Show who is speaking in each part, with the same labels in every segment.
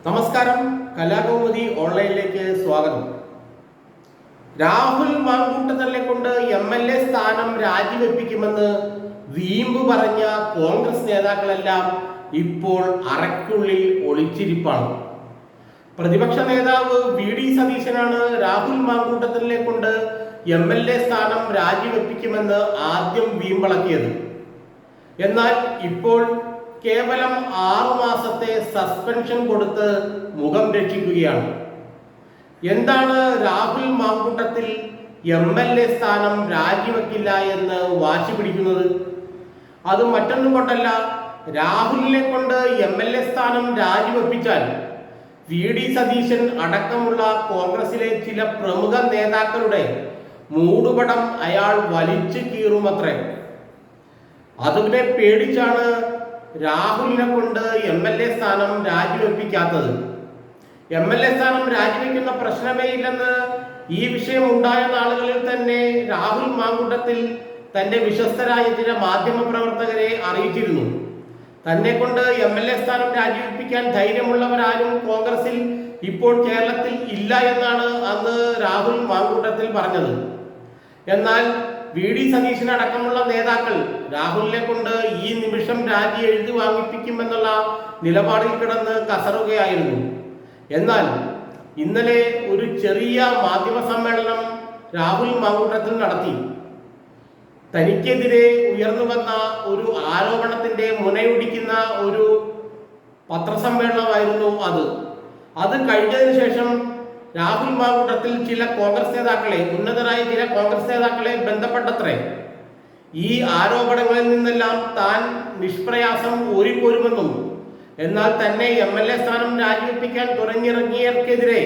Speaker 1: നമസ്കാരം, കലാകൗമുദി ഓൺലൈനിലേക്ക് സ്വാഗതം. രാഹുൽ മാങ്കൂട്ടത്തിനെ കൊണ്ട് MLA സ്ഥാനം രാജിവെപ്പിക്കുമെന്ന് വീമ്പ് പറഞ്ഞ കോൺഗ്രസ് നേതാക്കളെല്ലാം ഇപ്പോൾ അറയ്ക്കുള്ളിൽ ഒളിച്ചിരിപ്പാണ്. പ്രതിപക്ഷ നേതാവ് VD സതീശനാണ് രാഹുൽ മാങ്കൂട്ടത്തിനെ കൊണ്ട് MLA സ്ഥാനം രാജിവെപ്പിക്കുമെന്ന് ആദ്യം വീമ്പളക്കിയത്. എന്നാൽ ഇപ്പോൾ കേവലം 6 മാസത്തെ സസ്പെൻഷൻ കൊടുത്ത് മുഖം രക്ഷിക്കുകയാണ്. എന്താണ് രാഹുൽ മാങ്കൂട്ടത്തിൽ MLA സ്ഥാനം രാജിവെക്കില്ല എന്ന് വാശി പിടിക്കുന്നത്? അത് മറ്റൊന്നും കൊണ്ടല്ല, രാഹുലിനെ കൊണ്ട് MLA സ്ഥാനം രാജിവെപ്പിച്ചാൽ VD സതീശൻ അടക്കമുള്ള കോൺഗ്രസിലെ ചില പ്രമുഖ നേതാക്കളുടെ മൂടുപടം അയാൾ വലിച്ചു കീറുമത്രേ. അതിനെ പേടിച്ചാണ് രാഹുലിനെ കൊണ്ട് MLA സ്ഥാനം രാജിവെപ്പിക്കാത്തത്. MLA സ്ഥാനം രാജിവെക്കുന്ന പ്രശ്നമേ ഇല്ലെന്ന് ഈ വിഷയം ഉണ്ടായ നാളുകളിൽ തന്നെ രാഹുൽ മാങ്കൂട്ടത്തിൽ തന്റെ വിശ്വസ്തരായ ചില മാധ്യമ പ്രവർത്തകരെ അറിയിച്ചിരുന്നു. തന്നെ കൊണ്ട് MLA സ്ഥാനം രാജിവെപ്പിക്കാൻ ധൈര്യമുള്ളവരാരും കോൺഗ്രസിൽ ഇപ്പോൾ കേരളത്തിൽ ഇല്ല എന്നാണ് അന്ന് രാഹുൽ മാങ്കൂട്ടത്തിൽ പറഞ്ഞത്. എന്നാൽ VD സതീശനടക്കമുള്ള നേതാക്കൾ രാഹുലിനെ കൊണ്ട് ഈ നിമിഷം രാജി എഴുതി വാങ്ങിപ്പിക്കുമെന്നുള്ള നിലപാടിൽ കിടന്ന് കസറുകയായിരുന്നു. എന്നാൽ ഇന്നലെ ഒരു ചെറിയ മാധ്യമ സമ്മേളനം രാഹുൽ മാങ്കൂട്ടത്തിൽ നടത്തി. തനിക്കെതിരെ ഉയർന്നു വന്ന ഒരു ആരോപണത്തിന്റെ മുനയൊടിക്കുന്ന ഒരു പത്രസമ്മേളനമായിരുന്നു അത് കഴിഞ്ഞതിന് ശേഷം രാഹുൽ മാങ്കൂട്ടത്തിൽ ചില കോൺഗ്രസ് നേതാക്കളെ, ഉന്നതരായ ചില കോൺഗ്രസ് നേതാക്കളെ ബന്ധപ്പെട്ടത്രേ. ഈ ആരോപണങ്ങളിൽ നിന്നെല്ലാം താൻ നിഷ്പ്രയാസം ഊരിപ്പോരുമെന്നും എന്നാൽ തന്നെ MLA സ്ഥാനം രാജിവെപ്പിക്കാൻ തുടങ്ങിയവർക്കെതിരെ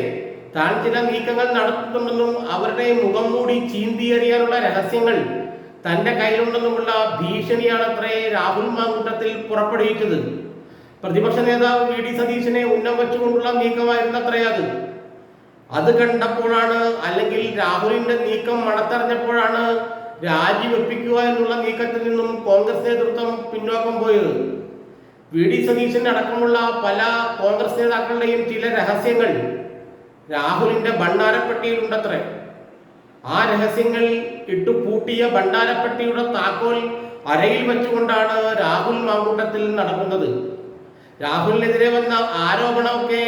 Speaker 1: താൻ ചില നീക്കങ്ങൾ നടത്തുന്നുണ്ടെന്നും അവരുടെ മുഖം മൂടി ചീന്തിയെറിയാനുള്ള രഹസ്യങ്ങൾ തന്റെ കയ്യിലുണ്ടെന്നുമുള്ള ഭീഷണിയാണത്രേ രാഹുൽ മാങ്കൂട്ടത്തിൽ പുറപ്പെടുവിച്ചത്. പ്രതിപക്ഷ നേതാവ് VD സതീശനെ ഉന്നം വെച്ചുകൊണ്ടുള്ള നീക്കമായിരുന്നത്രേ അത് കണ്ടപ്പോഴാണ്, അല്ലെങ്കിൽ രാഹുലിന്റെ നീക്കം മണത്തറിഞ്ഞപ്പോഴാണ് രാജിവെപ്പിക്കുക എന്നുള്ള നീക്കത്തിൽ നിന്നും കോൺഗ്രസ് നേതൃത്വം പിന്നോക്കം പോയത്. VD സതീശൻ അടക്കമുള്ള പല കോൺഗ്രസ് നേതാക്കളുടെയും ചില രഹസ്യങ്ങൾ രാഹുലിന്റെ ഭണ്ഡാരപ്പെട്ടിയിലുണ്ടത്രേ. ആ രഹസ്യങ്ങൾ ഇട്ടുപൂട്ടിയ ഭണ്ഡാരപ്പെട്ടിയുടെ താക്കോൽ അരയിൽ വെച്ചുകൊണ്ടാണ് രാഹുൽ മാങ്കൂട്ടത്തിൽ നടക്കുന്നത്. രാഹുലിനെതിരെ വന്ന ആരോപണമൊക്കെ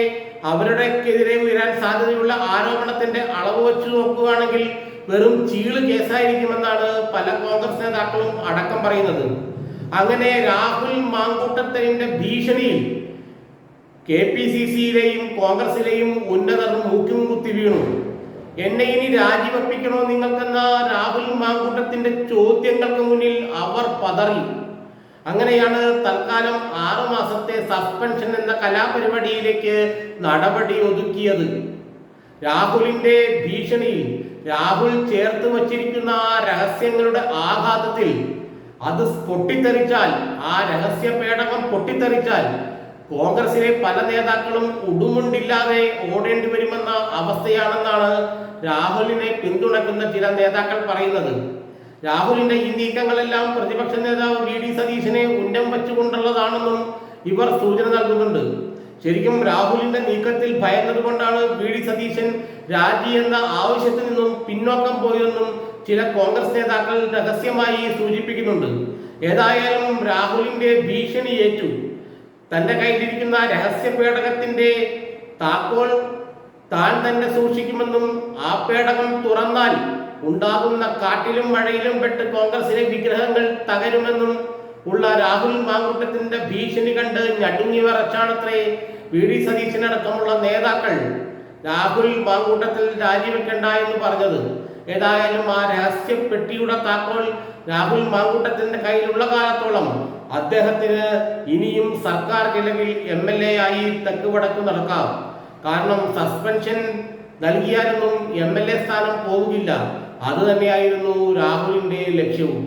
Speaker 1: അവരുടെക്കെതിരെ ഉയരാൻ സാധ്യതയുള്ള ആരോപണത്തിന്റെ അളവ് വെച്ച് നോക്കുകയാണെങ്കിൽ വെറും ചീള് കേസായിരിക്കുമെന്നാണ് പല കോൺഗ്രസ് നേതാക്കളും അടക്കം പറയുന്നത്. അങ്ങനെ രാഹുൽ മാങ്കൂട്ടത്തിന്റെ ഭീഷണിയിൽ KPCCയിലെയും കോൺഗ്രസിലെയും ഉന്നതർ മൂക്കും കുത്തി വീണു. എന്നെ ഇനി രാജിവെപ്പിക്കണോ നിങ്ങൾക്കെന്ന രാഹുൽ മാങ്കൂട്ടത്തിന്റെ ചോദ്യങ്ങൾക്ക് മുന്നിൽ അവർ പതറി. അങ്ങനെയാണ് തൽക്കാലം 6 മാസത്തെ സസ്പെൻഷൻ എന്ന കലാപരിപാടിയിലേക്ക് നടപടി ഒതുക്കിയത്. രാഹുലിന്റെ ഭീഷണിയിൽ രാഹുൽ ചേർത്ത് വച്ചിരിക്കുന്ന ആ രഹസ്യങ്ങളുടെ ആഘാതത്തിൽ അത് പൊട്ടിത്തെറിച്ചാൽ, ആ രഹസ്യ പേടകം പൊട്ടിത്തെറിച്ചാൽ കോൺഗ്രസിലെ പല നേതാക്കളും ഉടുമുണ്ടില്ലാതെ ഓടേണ്ടി വരുമെന്ന അവസ്ഥയാണെന്നാണ് രാഹുലിനെ പിന്തുണയ്ക്കുന്ന ചില നേതാക്കൾ പറയുന്നത്. രാഹുലിന്റെ ഈ നീക്കങ്ങളെല്ലാം പ്രതിപക്ഷ നേതാവ് VD സതീശനെ ഉന്നം വെച്ചുകൊണ്ടുള്ളതാണെന്നും ഇവർ സൂചന നൽകുന്നുണ്ട്. ശരിക്കും രാഹുലിന്റെ നീക്കത്തിൽ ഭയന്നതുകൊണ്ടാണ് VD സതീശൻ രാജി എന്ന ആവശ്യത്തിൽ നിന്നും പിന്നോക്കം പോയെന്നും ചില കോൺഗ്രസ് നേതാക്കൾ രഹസ്യമായി സൂചിപ്പിക്കുന്നുണ്ട്. ഏതായാലും രാഹുലിന്റെ ഭീഷണി ഏറ്റു. തന്റെ കയ്യിലിരിക്കുന്ന രഹസ്യ പേടകത്തിന്റെ താക്കോൽ താൻ തന്നെ സൂക്ഷിക്കുമെന്നും ആ പേടകം തുറന്നാൽ ഉണ്ടാകുന്ന കാട്ടിലും മഴയിലും പെട്ട് കോൺഗ്രസിലെ വിഗ്രഹങ്ങൾ തകരുമെന്നും ഉള്ള രാഹുൽ മാങ്കൂട്ടത്തിന്റെ ഭീഷണി കണ്ട് ഞടുങ്ങി വരച്ചാണത്രേ VD സതീശനടക്കമുള്ള നേതാക്കൾ രാഹുൽ മാങ്കൂട്ടത്തിൽ രാജിവെക്കണ്ട എന്ന് പറഞ്ഞത്. ഏതായാലും ആ രഹസ്യ പെട്ടിയുടെ താക്കോൽ രാഹുൽ മാങ്കൂട്ടത്തിന്റെ കയ്യിലുള്ള കാലത്തോളം അദ്ദേഹത്തിന് ഇനിയും സർക്കാർ ചിലവിൽ MLA ആയി തെക്ക് വടക്ക് നടക്കാം. കാരണം സസ്പെൻഷൻ നൽകിയാലൊന്നും MLA സ്ഥാനം പോവുകയില്ല. അത് തന്നെയായിരുന്നു രാഹുലിന്റെ ലക്ഷ്യവും.